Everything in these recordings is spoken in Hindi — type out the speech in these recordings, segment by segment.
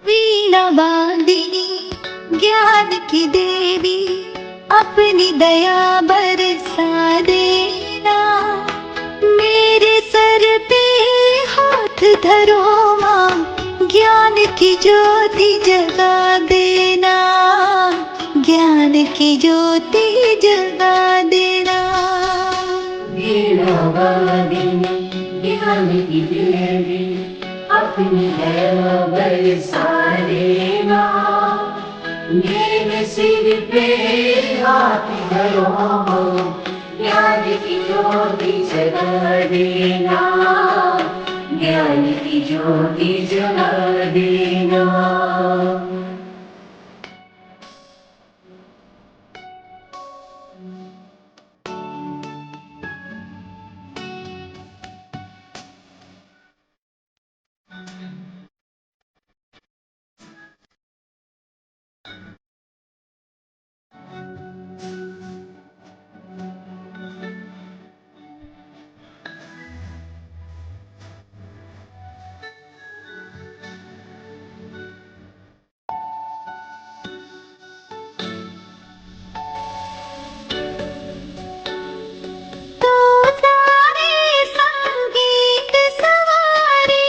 वीणा वादिनी ज्ञान की देवी अपनी दया बरसा देना। मेरे सर पे हाथ धरो माँ, ज्ञान की ज्योति जगा देना। ज्ञान की ज्योति जगा देना। वीणा वादिनी ज्ञान की देवी अपनी दया बरसा देना। मेरे सिर पे हाथ धरो ज्ञान की ज्योति जगा देना। ज्ञान की ज्योति जगा देना। तो सारे संगीत सवारे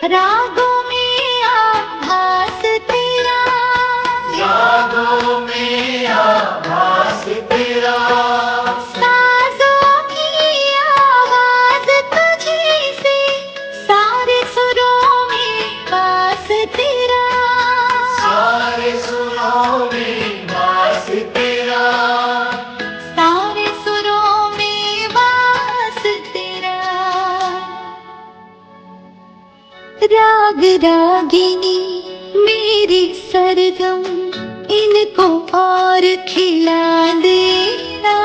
रागों में आभास तेरा। रागों में आभास तेरा। साजों की आवाज तुझी से सारे सुरों में वास तेरा। सारे सुरों में वास तेरा। सारे सुरों में वास तेरा। राग रागिनी मेरी सरगम इनको और खिला देना।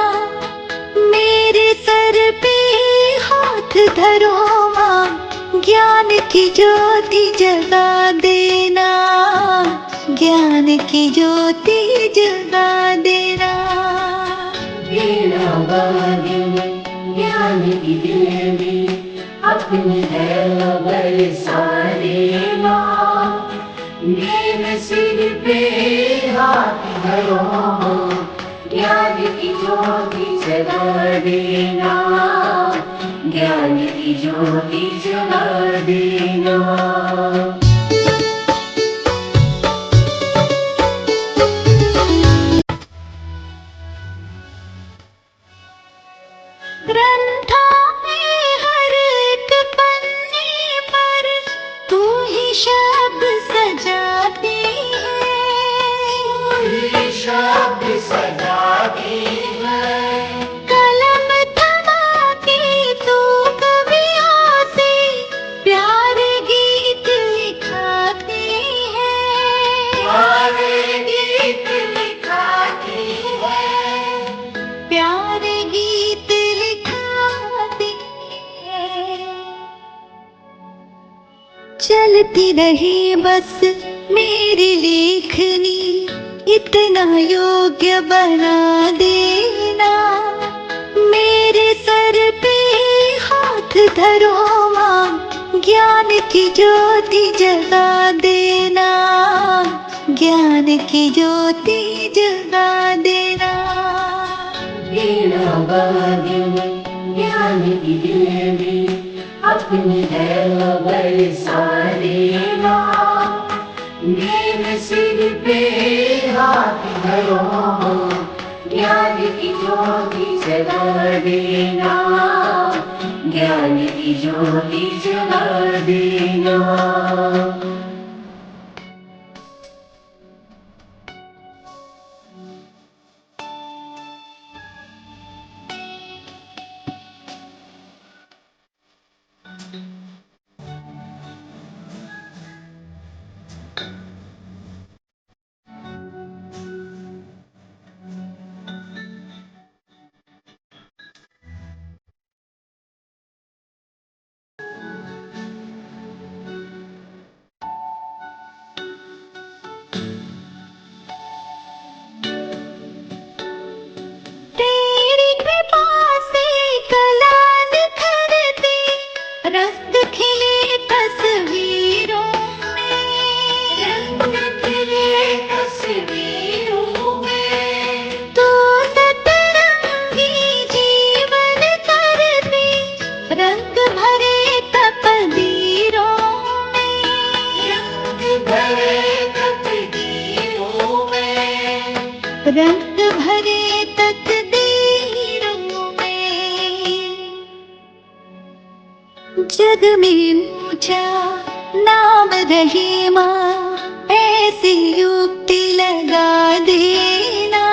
मेरे सर पे हाथ धरो माँ, ज्ञान की ज्योति जगा देना। ज्ञान की ज्योति जगा देना। वीणा वादिनी ज्ञान की देवी अपनी दया बरसा देना। मेरे सिर पे हाथ धरो ज्ञान की ज्योति जगा देना। ज्ञान की ज्योति जगा देना। ग्रंथों में हर एक पन्ने पर तू ही शब्द सजाती है। शब्द सजाती है। कलम थमा के तू कवियों से प्यारे गीत लिखाती है। प्यारे गीत लिखाती है। प्यारे गीत लिखाती है। चलती रहे बस मेरी लेखनी, इतना योग्य बना देना। मेरे सर पे हाथ धरो माँ, ज्ञान की ज्योति जगा देना। ज्ञान की ज्योति जगा देना। वीणा वादिनी ज्ञान की देवी अपनी दया बरसा देना। मेरे सिर पे हाथ धरो ज्ञान की ज्योति जगा देना। ज्ञान की ज्योति जगा देना। रंग भरे तकदीरों में। जग में ऊंचा नाम रहे माँ, ऐसी युक्ति लगा देना।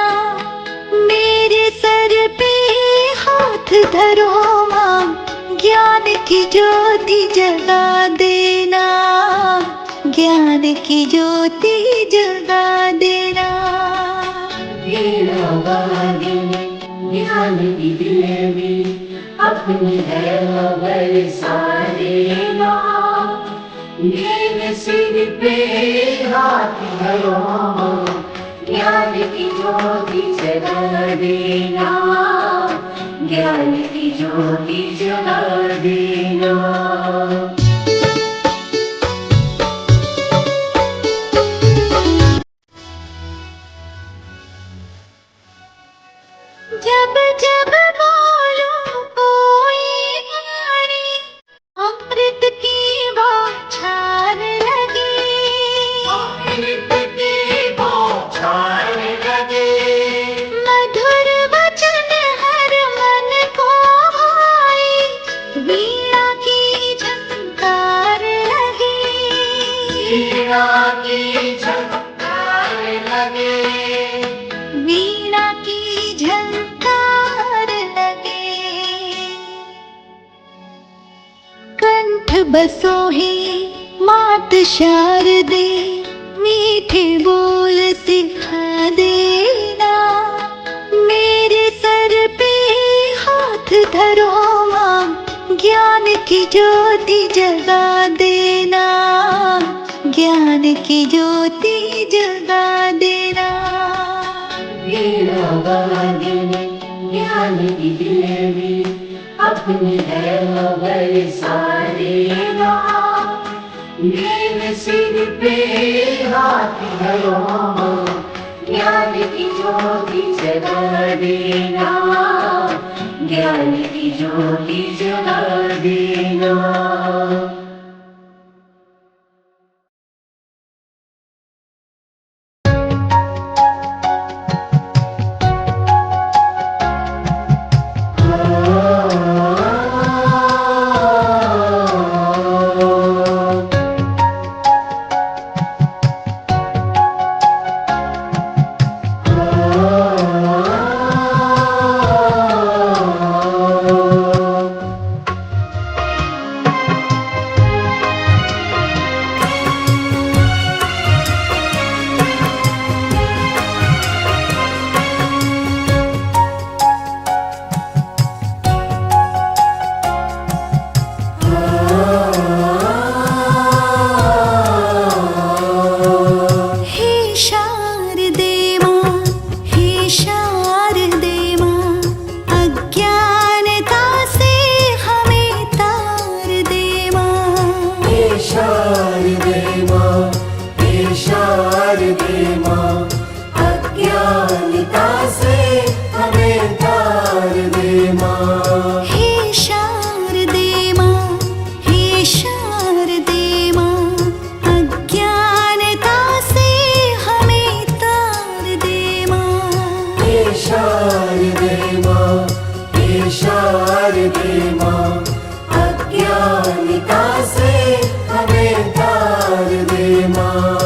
मेरे सर पे हाथ धरो माँ, ज्ञान की ज्योति जगा देना, ज्ञान की ज्योति जगा देना। वीणा वादिनी ज्ञान की देवी, अपनी दया बरसा देना। मेरे सिर पे हाथ धरो, ज्ञान की ज्योति जगा देना, ज्ञान की ज्योति जगा देना। जब जब बोलूं कोई वाणी, अमृत की बौछार लगे, अमृत की बौछार लगे। मधुर वचन हर मन को भाए, वीणा की झंकार लगे, वीणा की झंकार लगे। वीणा की झंकार लगे। कंठ बसोहे मात शारदे, मीठे बोल सिखा देना। मेरे सर पे हाथ धरो माँ, ज्ञान की ज्योति जगा देना, ज्ञान की ज्योति जगा देना। वीणा वादिनी ज्ञान की देवी, अपनी दया बरसा देना। मेरे सिर पे हाथ धरो, ज्ञान की ज्योति जगा देना, ज्ञान की ज्योति जगा देना। अज्ञानता से हमें तार दे माँ।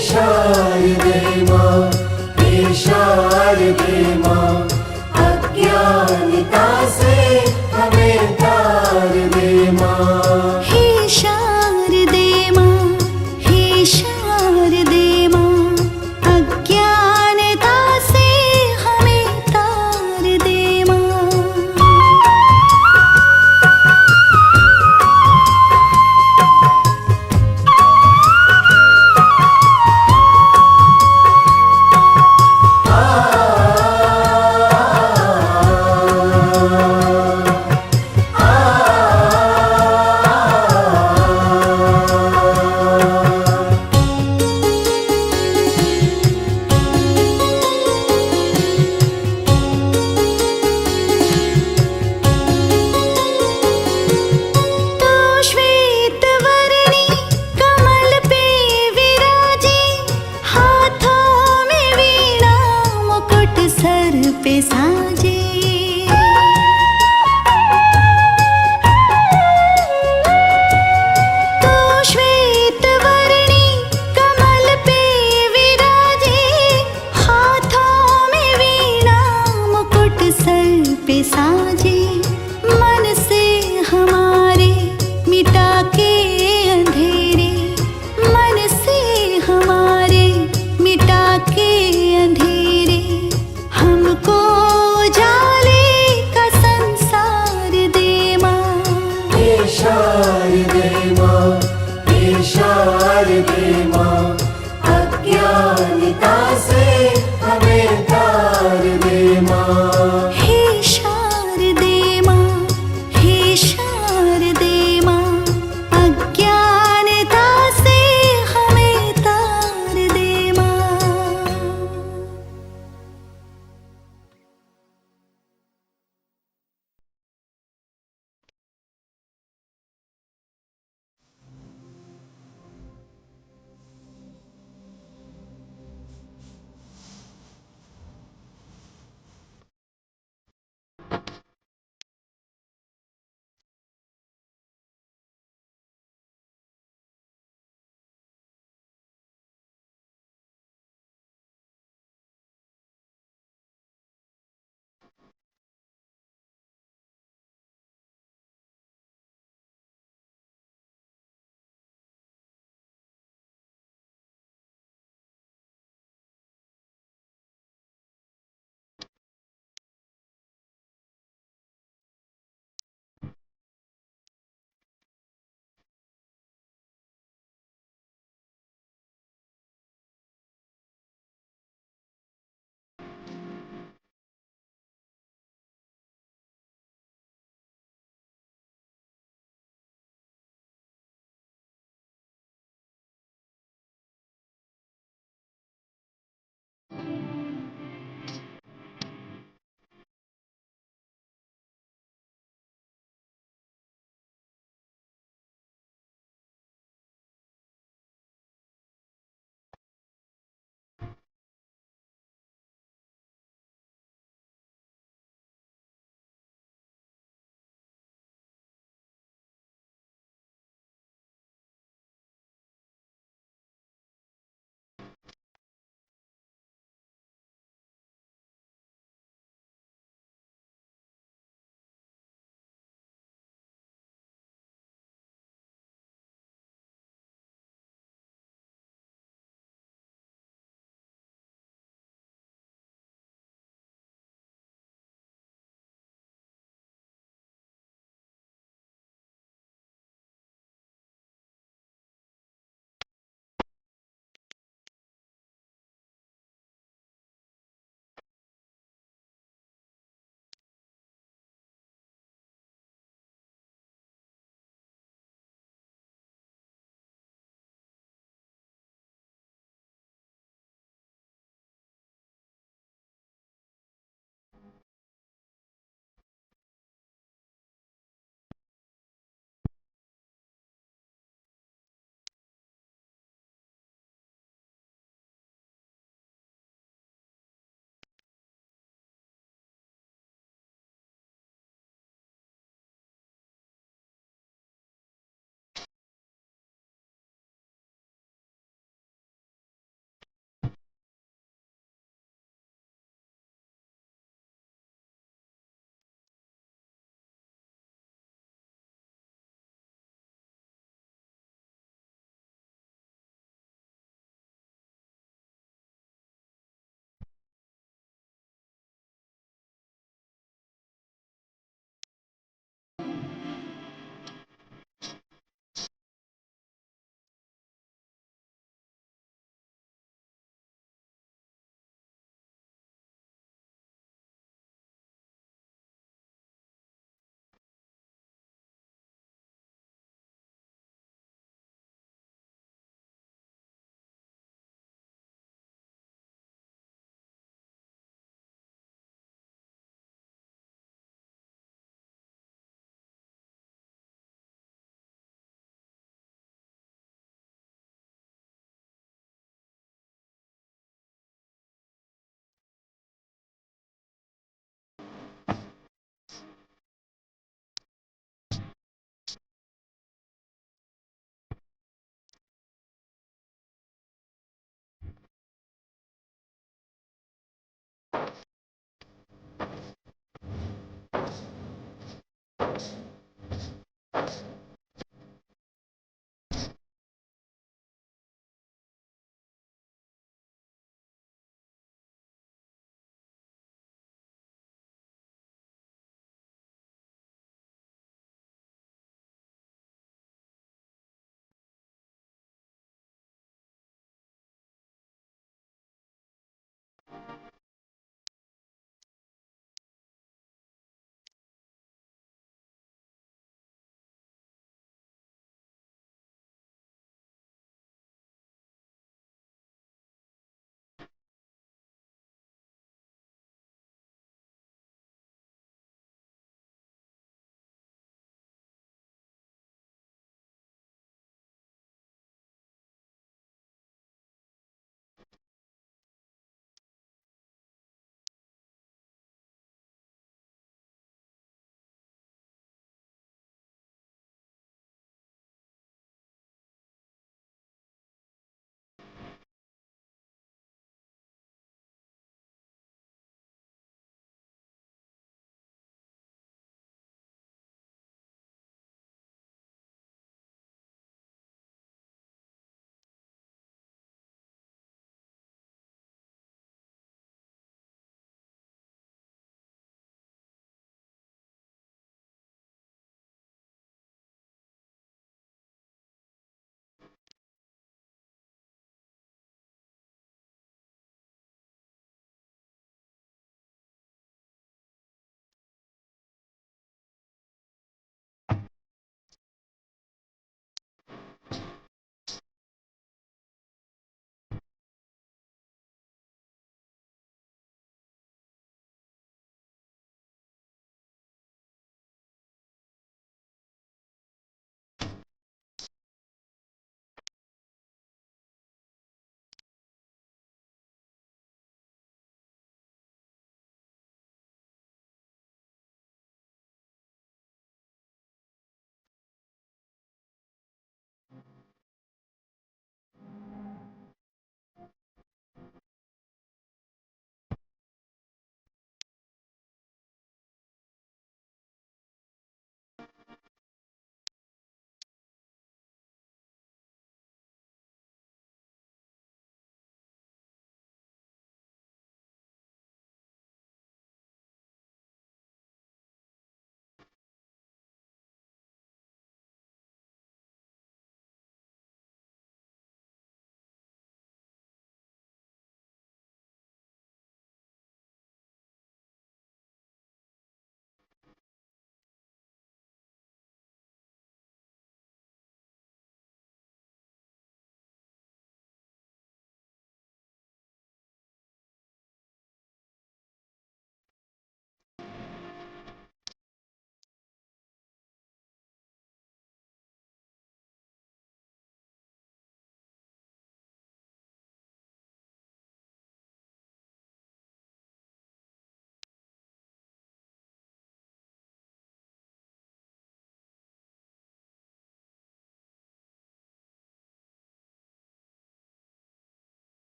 शारदे माँ, हे शारदे माँ, अज्ञानता से हमें तार दे माँ। हे शारदे माँ, हे शारदे माँ, अज्ञानता से हमें तार दे माँ।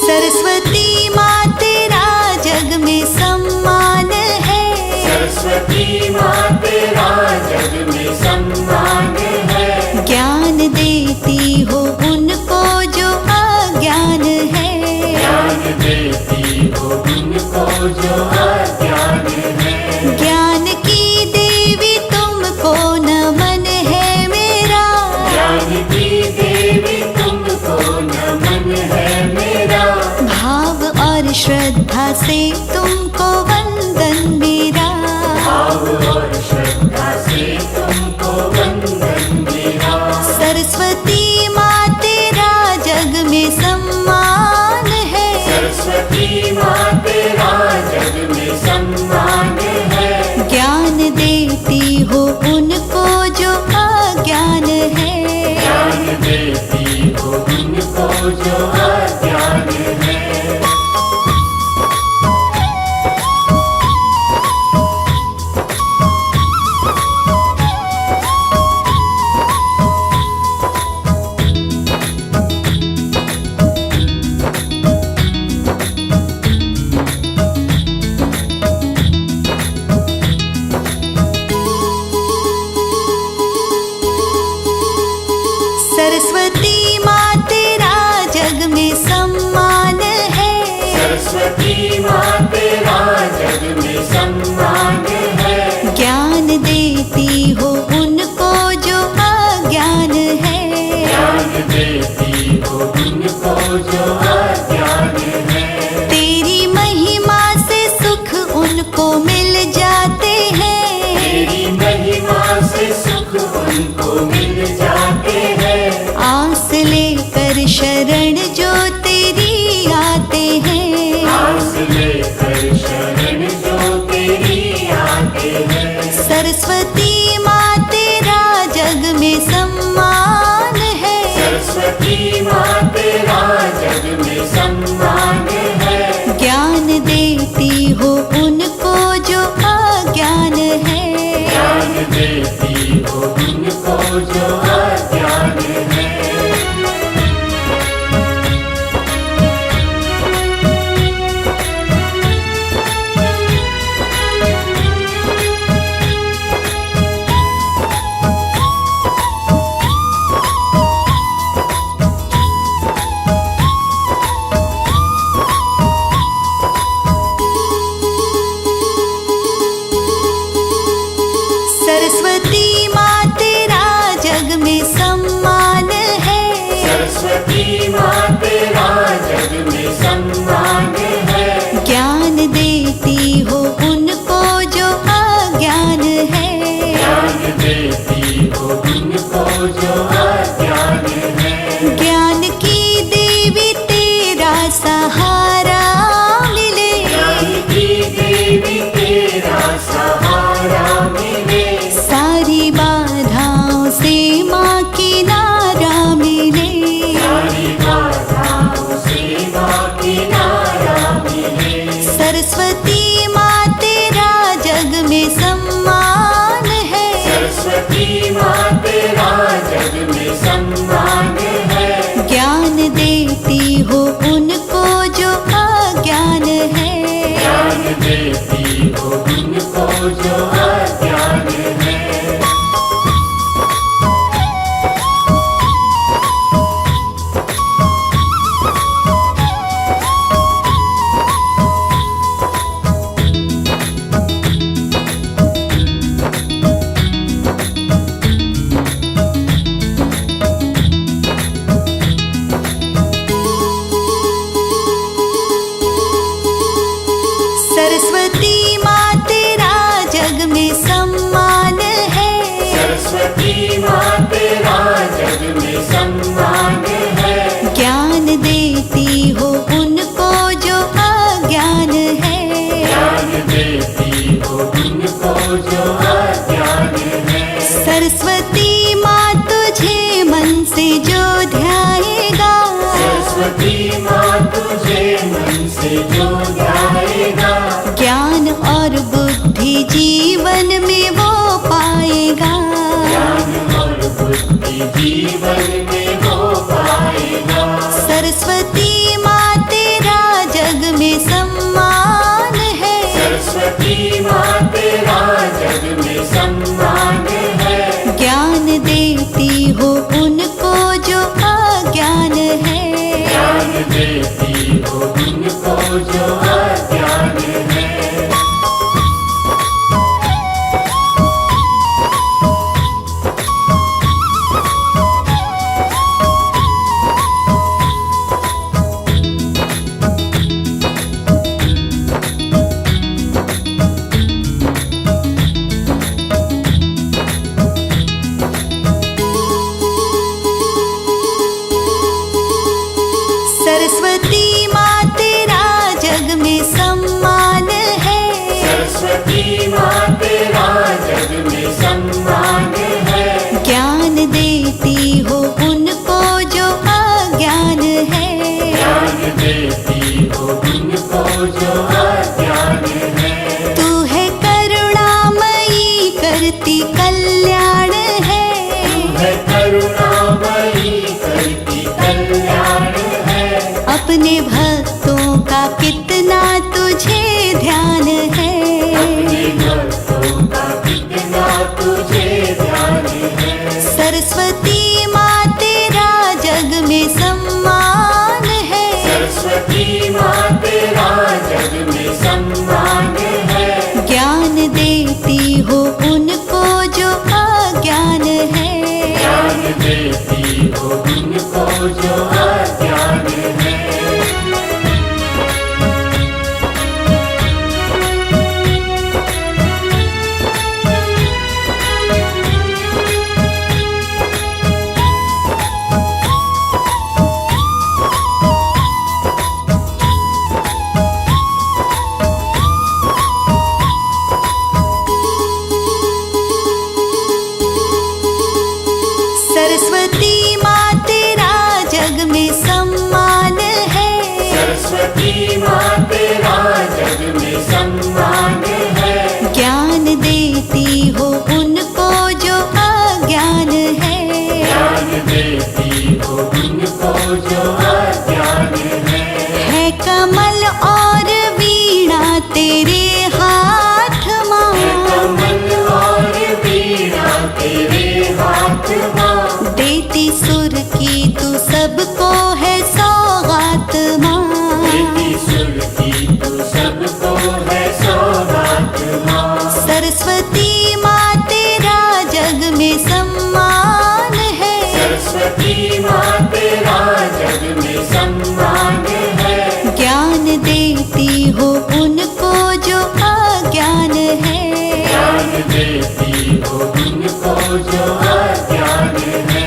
सरस्वती माँ तेरा जग में सम्मान है। सरस्वती माँ तेरा जग में सम्मान है। ज्ञान देती हो उनको जो अज्ञान है। ज्ञान देती हो उनको जो अज्ञान है। ज्ञान की देवी तुमको नमन है मेरा। ज्ञान की देवी तुमको नमन है मेरा। भाव और श्रद्धा से तुमको वंदन मेरा। भाव और श्रद्धा से तुमको वंदन मेरा। सरस्वती माँ तेरा जग में सम्मान है। सरस्वती माँ तेरा जग में सम्मान है। ज्ञान देती हो उनको जो अज्ञान है। ज्ञान देती हो उनको जो अज्ञान है। सरस्वती माँ तेरा जग में सम्मान है। सरस्वती माँ तेरा जग में सम्मान है। ज्ञान देती हो उनको जो अज्ञान है। ज्ञान देती हो उनको जो अज्ञान है। तेरी महिमा से सुख उनको मिल जाते हैं। तेरी महिमा से सुख उनको मिल जाते हैं। आस लेकर शरण जो तेरी आते हैं। आस लेकर शरण जो तेरी आते हैं। सरस्वती माँ तेरा जग में सम्मान है। सरस्वती माँ तेरा जग में सम्मान है। ज्ञान देती हो उनको जो अज्ञान है। ज्ञान देती हो उनको जो अज्ञान है। सरस्वती जो अज्ञान है। सरस्वती माँ तेरा जग में सम्मान है। सरस्वती माँ तेरा जग में सम्मान है। ज्ञान देती हो उनको जो अज्ञान है। ज्ञान देती हो उनको जो अज्ञान है। तू है करुणामयी करती कल्याण है। है करुणामयी करती कल्याण है। अपने भक्तों का कितना तुझे ध्यान है। अपने भक्तों का कितना तुझे ध्यान है। सरस्वती माँ तेरा जग में सम्मान है। सरस्वती माँ तेरा जग में सम्मान है। ज्ञान देती हो उनको जो अज्ञान है। ज्ञान देती हो उनको जो अज्ञान है। सरस्वती माँ तेरा जग में सम्मान है। सरस्वती माँ तेरा जग में सम्मान है। ज्ञान देती हो उनको जो अज्ञान है। ज्ञान देती हो उनको जो अज्ञान है। कमल और वीणा तेरे हाथ माँ। कमल और वीणा तेरे हाथ माँ। देती सुर की तू सबको है सौगात माँ। देती सुर की तू सबको है सौगात माँ। सरस्वती माँ तेरा जग में सम्मान है। सरस्वती माँ तेरा जग में सम्मान है। ज्ञान देती हो उनको जो अज्ञान है। ज्ञान देती हो उनको जो अज्ञान है।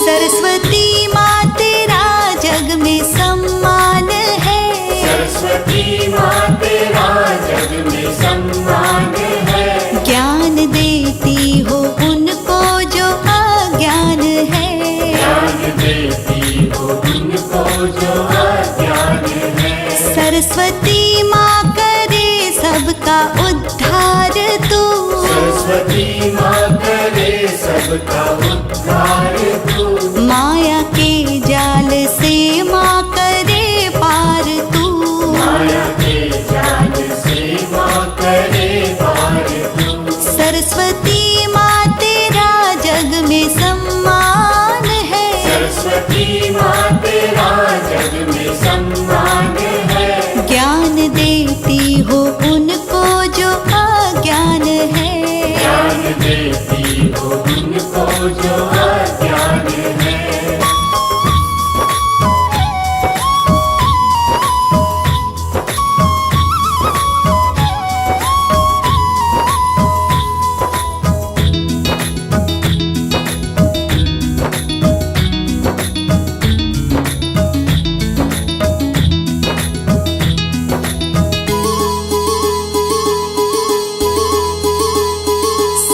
सरस्वती माँ तेरा जग में सम्मान है। सरस्वती माँ तेरा जग में सम्मान है। 'ज्ञान देती हो उनको जो अज्ञान है'। सरस्वती माँ करे सबका उद्धार तू। सरस्वती माँ करे सबका उद्धार तू। माया के जाल से माँ करे पार तू। माया के जाल से माँ करे पार तू। सरस्वती माँ तेरा जग में सम्मान है। सरस्वती माँ तेरा जग में सम्मान है। ज्ञान देती हो उनको जो अज्ञान है। ज्ञान देती हो उनको जो अज्ञान है।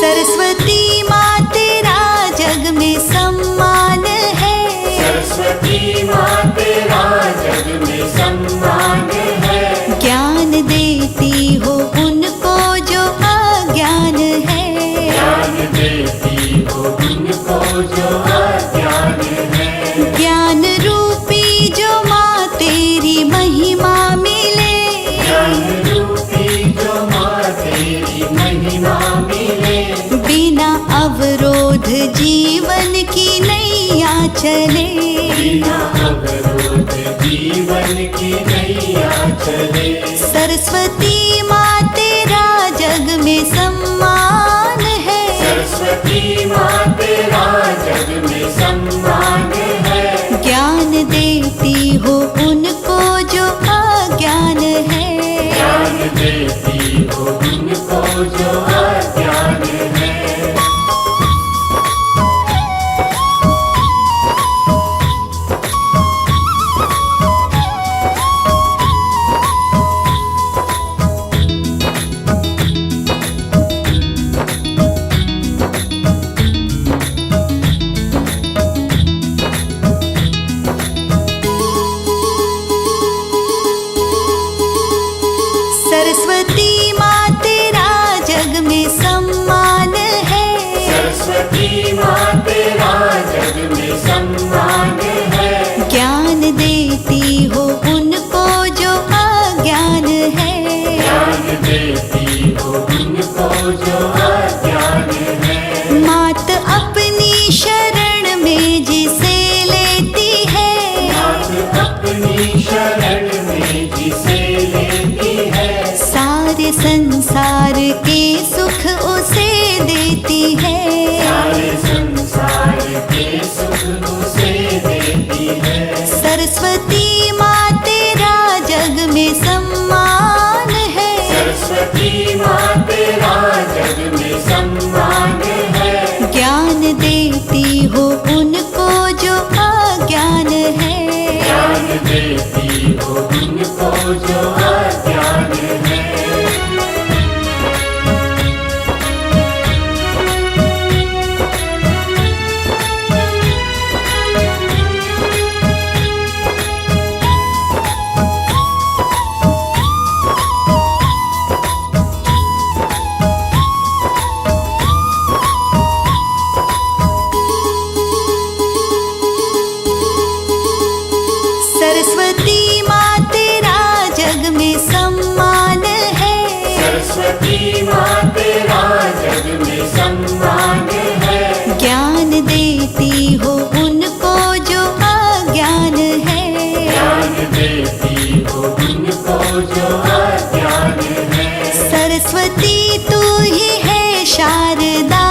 सरस्वती माँ तेरा जग में सम्मान है। सरस्वती माँ तेरा जग में सम्मान है। ज्ञान देती हो उनको जो अज्ञान है। ज्ञान देती हो उनको जो अज्ञान है। ज्ञान रूपी जो माँ तेरी महिमा मिले। ज्ञान रूपी जो माँ तेरी महिमा मिले। बिना अवरोध जीवन की नैया चले। बिना अवरोध जीवन की नैया चले। सरस्वती माँ तेरा जग में सम्मान है। सरस्वती माँ तेरा जग में सम्मान है। ज्ञान देती हो उनको जो अज्ञान है। ज्ञान देती हो उनको जो अज्ञान है। सरस्वती माँ तेरा जग में सम्मान है। सरस्वती माँ तेरा जग में सम्मान है। ज्ञान देती हो उनको जो अज्ञान है। ज्ञान देती हो उनको जो अज्ञान है। मात अपनी शरण में जिसे लेती है। मात अपनी शरण में जिसे लेती है। सारे संसार के सुख उसे देती है। सारे संसार के सुख उसे देती है। सरस्वती माँ तेरा जग में सम्मान है। सरस्वती माँ तेरा जग में सम्मान है। ज्ञान देती हो उनको जो अज्ञान है। ज्ञान देती हो उनको जो अज्ञान है। सरस्वती माँ तेरा जग में सम्मान है। सरस्वती माँ तेरा जग में सम्मान है। ज्ञान देती हो उनको जो अज्ञान है। ज्ञान देती हो उनको जो अज्ञान है। सरस्वती तू ही है शारदा